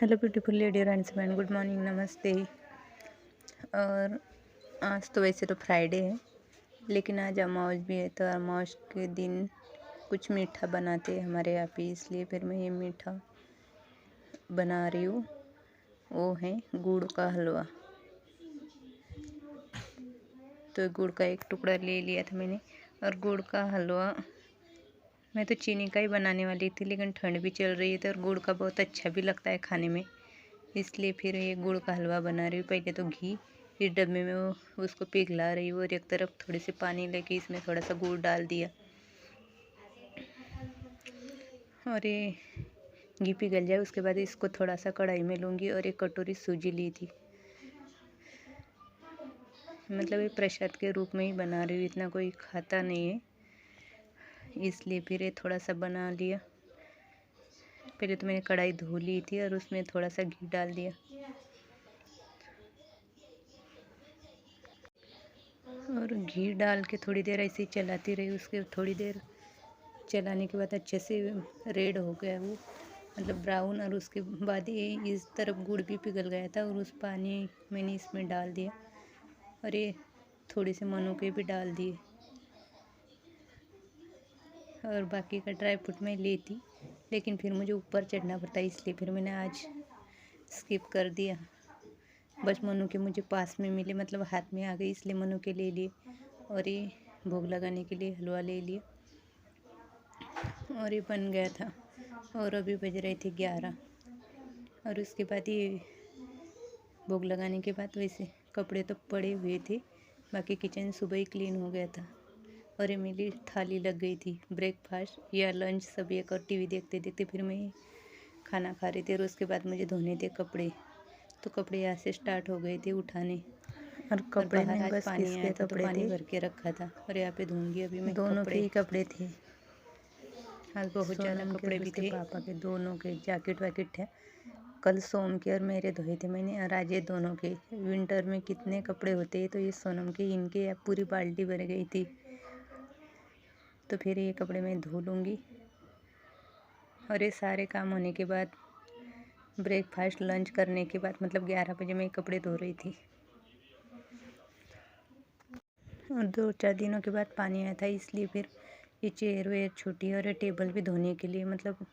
Hello beautiful lady and man, good morning, नमस्ते। और आज तो वैसे तो फ्राइडे है, लेकिन आज अमावस भी है, तो अमावस के दिन कुछ मीठा बनाते हैं हमारे यहाँ पे, इसलिए फिर मैं ये मीठा बना रही हूँ। वो है गुड़ का हलवा। तो गुड़ का एक टुकड़ा ले लिया था मैंने। और गुड़ का हलवा मैं तो चीनी का ही बनाने वाली थी, लेकिन ठंड भी चल रही है तो और गुड़ का बहुत अच्छा भी लगता है खाने में, इसलिए फिर ये गुड़ का हलवा बना रही हूँ। पहले तो घी इस डब्बे में वो उसको पिघला रही हूँ, और एक तरफ थोड़ी सी पानी लेके इसमें थोड़ा सा गुड़ डाल दिया। और ये घी पिघल जाए उसके बाद इसको थोड़ा सा कढ़ाई में लूँगी। और एक कटोरी सूजी ली थी, मतलब ये प्रसाद के रूप में ही बना रही हूँ, इतना कोई खाता नहीं है, इसलिए फिर ये थोड़ा सा बना लिया। पहले तो मैंने कढ़ाई धो ली थी और उसमें थोड़ा सा घी डाल दिया। और घी डाल के थोड़ी देर ऐसे ही चलाती रही। उसके थोड़ी देर चलाने के बाद अच्छे से रेड हो गया वो, मतलब ब्राउन। और उसके बाद ये इस तरफ गुड़ भी पिघल गया था, और उस पानी मैंने इसमें डाल दिया। और ये थोड़े से मनुके भी डाल दिए, और बाकी का ड्राई फ्रूट मैं लेती, लेकिन फिर मुझे ऊपर चढ़ना पड़ता, इसलिए फिर मैंने आज स्किप कर दिया। बस मनुके मुझे पास में मिले, मतलब हाथ में आ गई, इसलिए मनुके ले लिए। और ये भोग लगाने के लिए हलवा ले लिया, और ये बन गया था। और अभी बज रहे थे 11। और उसके बाद ये भोग लगाने के बाद वैसे कपड़े तो पड़े हुए थे, बाकी किचन सुबह ही क्लीन हो गया था। और ये मेरी थाली लग गई थी, ब्रेकफास्ट या लंच सब एक, और टीवी देखते देखते फिर मैं खाना खा रही थी। और उसके बाद मुझे धोने थे कपड़े, तो कपड़े यहाँ से स्टार्ट हो गए थे उठाने। और और कपड़े बाहर नहीं, आज बस पानी किसके आया था, तो कपड़े पानी थे, भर के रखा था, और यहाँ पे धोऊंगी अभी मैं दोनों के कपड़े। ही कपड़े थे। आज बहुत ज़्यादा सोनम के कपड़े और भी उसके थे। पापा के दोनों के जैकेट वैकेट थे। कल सोम के और मेरे धोए थे मैंने, और आज ये दोनों के। विंटर में कितने कपड़े होते हैं, तो ये सोनम के, इनके अब पूरी बाल्टी भर गई थी, तो फिर ये कपड़े मैं धो लूँगी। और ये सारे काम होने के बाद, ब्रेकफास्ट लंच करने के बाद, मतलब 11 बजे मैं कपड़े धो रही थी। और 2-4 दिनों के बाद पानी आया था, इसलिए फिर ये चेयर वेयर छोटी, और ये टेबल भी धोने के लिए, मतलब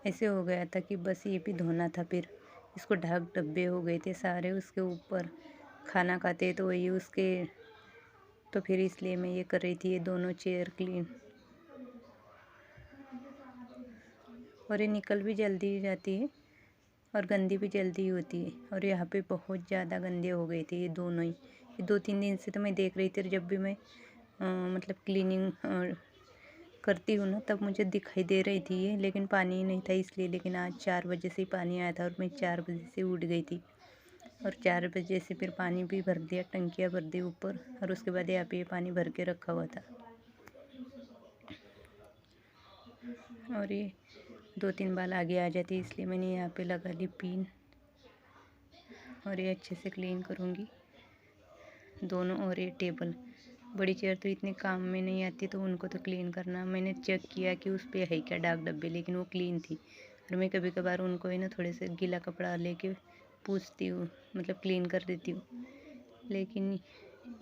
ऐसे हो गया था कि बस ये भी धोना था। फिर इसको ढक डब्बे हो गए थे सारे, उसके ऊपर खाना खाते तो वही उसके, तो फिर इसलिए मैं ये कर रही थी, ये दोनों चेयर क्लीन। और ये निकल भी जल्दी जाती है, और गंदी भी जल्दी होती है। और यहाँ पे बहुत ज़्यादा गंदे हो गए थे ये दोनों ही। ये 2-3 दिन से तो मैं देख रही थी, और जब भी मैं मतलब क्लीनिंग करती हूँ ना, तब मुझे दिखाई दे रही थी ये, लेकिन पानी ही नहीं था इसलिए। लेकिन आज 4 बजे से ही पानी आया था, और मैं 4 बजे से उठ गई थी, और 4 बजे से फिर पानी भी भर दिया, टंकियाँ भर दी ऊपर। और उसके बाद यहाँ पे ये पानी भर के रखा हुआ था। और ये 2-3 बार आगे आ जाती, इसलिए मैंने यहाँ पे लगा ली पिन। और ये अच्छे से क्लीन करूँगी दोनों। और ये टेबल, बड़ी चेयर तो इतने काम में नहीं आती, तो उनको तो क्लीन करना, मैंने चेक किया कि उस पर है क्या दाग डब्बे, लेकिन वो क्लीन थी। और मैं कभी कभार उनको ही ना थोड़े से गीला कपड़ा लेके पूछती हूँ, मतलब क्लीन कर देती हूँ। लेकिन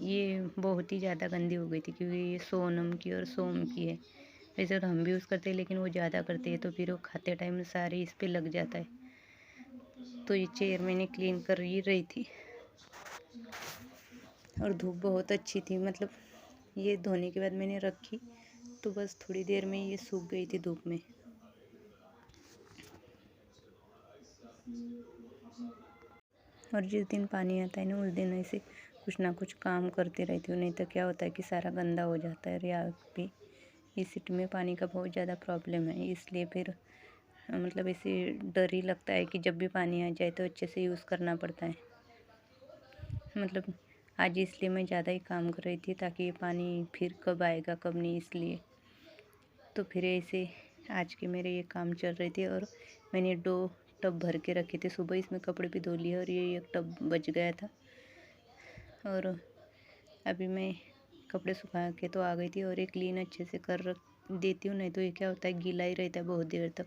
ये बहुत ही ज़्यादा गंदी हो गई थी, क्योंकि ये सोनम की और सोम की है। वैसे तो हम भी यूज़ करते हैं, लेकिन वो ज़्यादा करते हैं, तो फिर वो खाते टाइम सारे इस पर लग जाता है। तो ये चेयर मैंने क्लीन कर ही रही थी, और धूप बहुत अच्छी थी, मतलब ये धोने के बाद मैंने रखी, तो बस थोड़ी देर में ये सूख गई थी धूप में। और जिस दिन पानी आता है ना, उस दिन ऐसे कुछ ना कुछ काम करते रहती हूँ, नहीं तो क्या होता है कि सारा गंदा हो जाता है। और यहाँ पे इस सिटी में पानी का बहुत ज़्यादा प्रॉब्लम है, इसलिए फिर मतलब ऐसे डर ही लगता है कि जब भी पानी आ जाए तो अच्छे से यूज़ करना पड़ता है। मतलब आज इसलिए मैं ज़्यादा ही काम कर रही थी, ताकि ये पानी फिर कब आएगा कब नहीं, इसलिए। तो फिर ऐसे आज के मेरे ये काम चल रहे थे। और मैंने 2 टब भर के रखे थे, सुबह इसमें कपड़े भी धो लिए, और ये 1 टब बच गया था। और अभी मैं कपड़े सुखा के तो आ गई थी, और ये क्लीन अच्छे से कर रख देती हूँ, नहीं तो ये क्या होता है, गीला ही रहता है बहुत देर तक।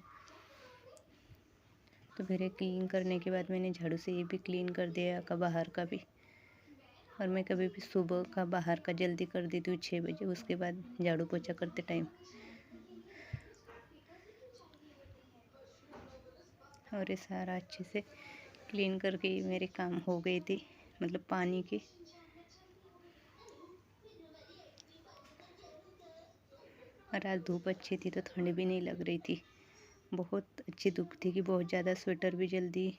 तो फिर ये क्लीन करने के बाद मैंने झाड़ू से ये भी क्लीन कर दिया का बाहर का भी। और मैं कभी भी सुबह का बाहर का जल्दी कर देती हूँ 6 बजे, उसके बाद झाड़ू पोछा करते टाइम। और ये सारा अच्छे से क्लीन करके मेरे काम हो गए थे, मतलब पानी के। और आज धूप अच्छी थी तो ठंड भी नहीं लग रही थी। बहुत अच्छी धूप थी कि बहुत ज़्यादा, स्वेटर भी जल्दी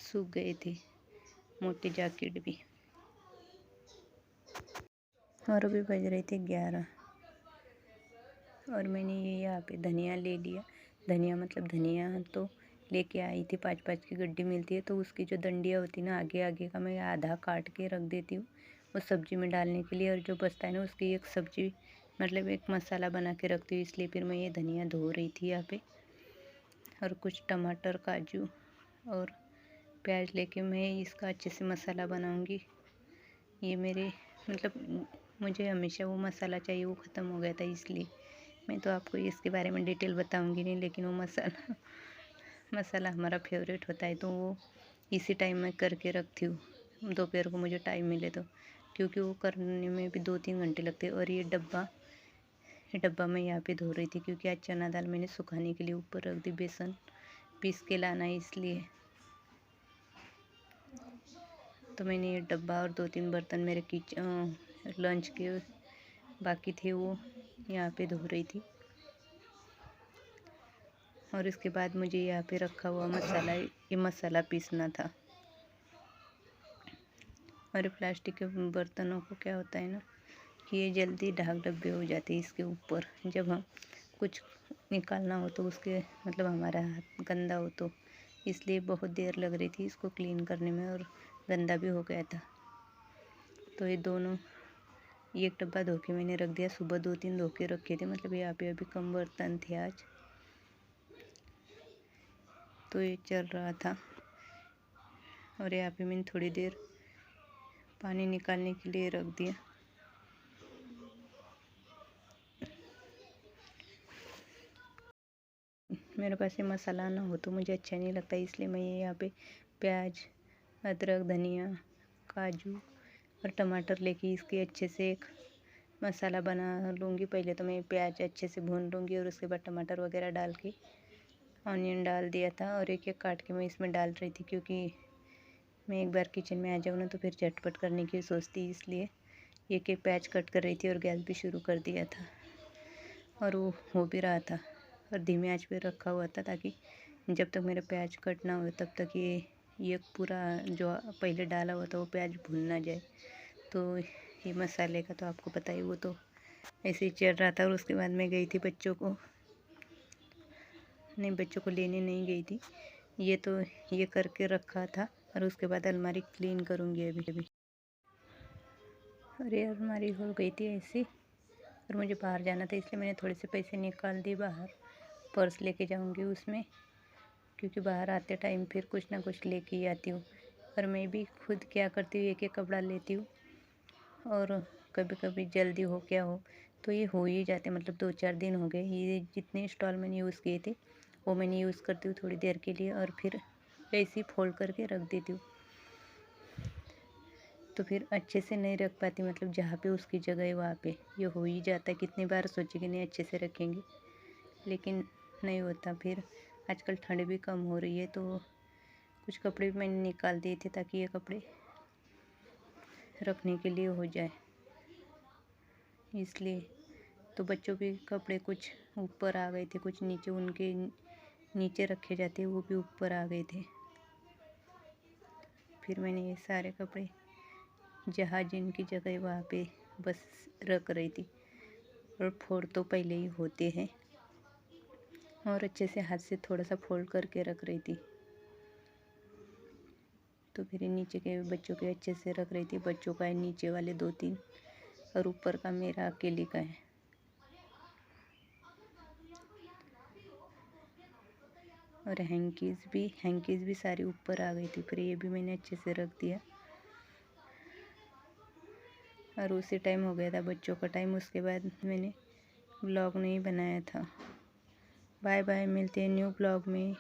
सूख गए थे, मोटे जैकेट भी। और अभी बज रहे थे 11 और मैंने ये यहाँ पे धनिया ले लिया। धनिया मतलब धनिया तो लेके आई थी, 5-5 की गड्डी मिलती है, तो उसकी जो डंडियाँ होती है ना, आगे आगे का मैं आधा काट के रख देती हूँ उस सब्ज़ी में डालने के लिए। और जो बचता है ना, उसकी एक सब्ज़ी मतलब एक मसाला बना के रखती हूँ। इसलिए फिर मैं ये धनिया धो रही थी यहाँ पे। और कुछ टमाटर, काजू और प्याज लेके मैं इसका अच्छे से मसाला बनाऊँगी। ये मेरे मतलब मुझे हमेशा वो मसाला चाहिए, वो ख़त्म हो गया था, इसलिए मैं तो आपको इसके बारे में डिटेल बताऊंगी नहीं। लेकिन वो मसाला हमारा फेवरेट होता है, तो वो इसी टाइम में करके रखती हूँ, दोपहर को मुझे टाइम मिले तो, क्योंकि वो करने में भी 2-3 घंटे लगते हैं। और ये डब्बा मैं यहाँ पे धो रही थी, क्योंकि आज चना दाल मैंने सुखाने के लिए ऊपर रख दी, बेसन पीस के लाना है इसलिए। तो मैंने ये डब्बा और 2-3 बर्तन मेरे लंच के बाकी थे, वो यहाँ पे धो रही थी। और इसके बाद मुझे यहाँ पे रखा हुआ मसाला, ये मसाला पीसना था। और प्लास्टिक के बर्तनों को क्या होता है ना कि ये जल्दी ढाक डब्बे हो जाते हैं इसके ऊपर, जब हम कुछ निकालना हो तो उसके मतलब हमारा हाथ गंदा हो तो, इसलिए बहुत देर लग रही थी इसको क्लीन करने में और गंदा भी हो गया था। तो ये दोनों, एक डब्बा धो के मैंने रख दिया, सुबह 2-3 धो के रखे थे, मतलब यहाँ पे अभी कम बर्तन थे आज, तो ये चल रहा था। और यहाँ पे मैंने थोड़ी देर पानी निकालने के लिए रख दिया। मेरे पास ये मसाला ना हो तो मुझे अच्छा नहीं लगता, इसलिए मैं ये यहाँ पे प्याज, अदरक, धनिया, काजू और टमाटर लेके इसके अच्छे से एक मसाला बना लूँगी। पहले तो मैं प्याज अच्छे से भून लूँगी और उसके बाद टमाटर वगैरह डाल के ऑनियन डाल दिया था। और एक एक काट के मैं इसमें डाल रही थी, क्योंकि मैं एक बार किचन में आ जाऊँ ना तो फिर झटपट करने की सोचती, इसलिए एक एक प्याज कट कर रही थी और गैस भी शुरू कर दिया था। और वो हो भी रहा था और धीमे आंच पे रखा हुआ था, ताकि जब तक मेरा प्याज कट ना हो तब तक ये पूरा जो पहले डाला हुआ था वो प्याज भून ना जाए। तो ये मसाले का तो आपको पता ही, वो तो ऐसे ही चल रहा था। और उसके बाद मैं गई थी बच्चों को लेने नहीं गई थी, ये तो ये करके रखा था। और उसके बाद अलमारी क्लीन करूँगी अभी। और ये अलमारी हो गई थी ऐसी, और मुझे बाहर जाना था, इसलिए मैंने थोड़े से पैसे निकाल दिए बाहर, पर्स लेके जाऊंगी उसमें, क्योंकि बाहर आते टाइम फिर कुछ ना कुछ लेके ही आती हूँ। और मैं भी खुद क्या करती हूँ, एक एक कपड़ा लेती हूँ, और कभी कभी जल्दी हो क्या हो तो ये हो ही जाते, मतलब 2-4 दिन हो गए। ये जितने स्टॉल मैंने यूज़ किए थे वो मैंने यूज़ करती हूँ थोड़ी देर के लिए, और फिर ऐसे ही फोल्ड करके रख देती हूँ। तो फिर अच्छे से नहीं रख पाती, मतलब जहाँ पे उसकी जगह है वहाँ पे ये हो ही जाता है। कितनी बार सोची कि नहीं अच्छे से रखेंगे, लेकिन नहीं होता। फिर आजकल ठंड भी कम हो रही है, तो कुछ कपड़े भी मैंने निकाल दिए थे ताकि ये कपड़े रखने के लिए हो जाए, इसलिए। तो बच्चों के कपड़े कुछ ऊपर आ गए थे, कुछ नीचे, उनके नीचे रखे जाते वो भी ऊपर आ गए थे। फिर मैंने ये सारे कपड़े जहाँ जिनकी जगह वहाँ पे बस रख रही थी, और फोल्ड तो पहले ही होते हैं, और अच्छे से हाथ से थोड़ा सा फोल्ड करके रख रही थी। तो फिर नीचे के बच्चों के अच्छे से रख रही थी, बच्चों का है नीचे वाले 2-3, और ऊपर का मेरा अकेले का है। और हैंकीज़ भी सारी ऊपर आ गई थी, फिर ये भी मैंने अच्छे से रख दिया। और उसी टाइम हो गया था बच्चों का टाइम, उसके बाद मैंने व्लॉग नहीं बनाया था। बाय बाय, मिलते हैं न्यू व्लॉग में।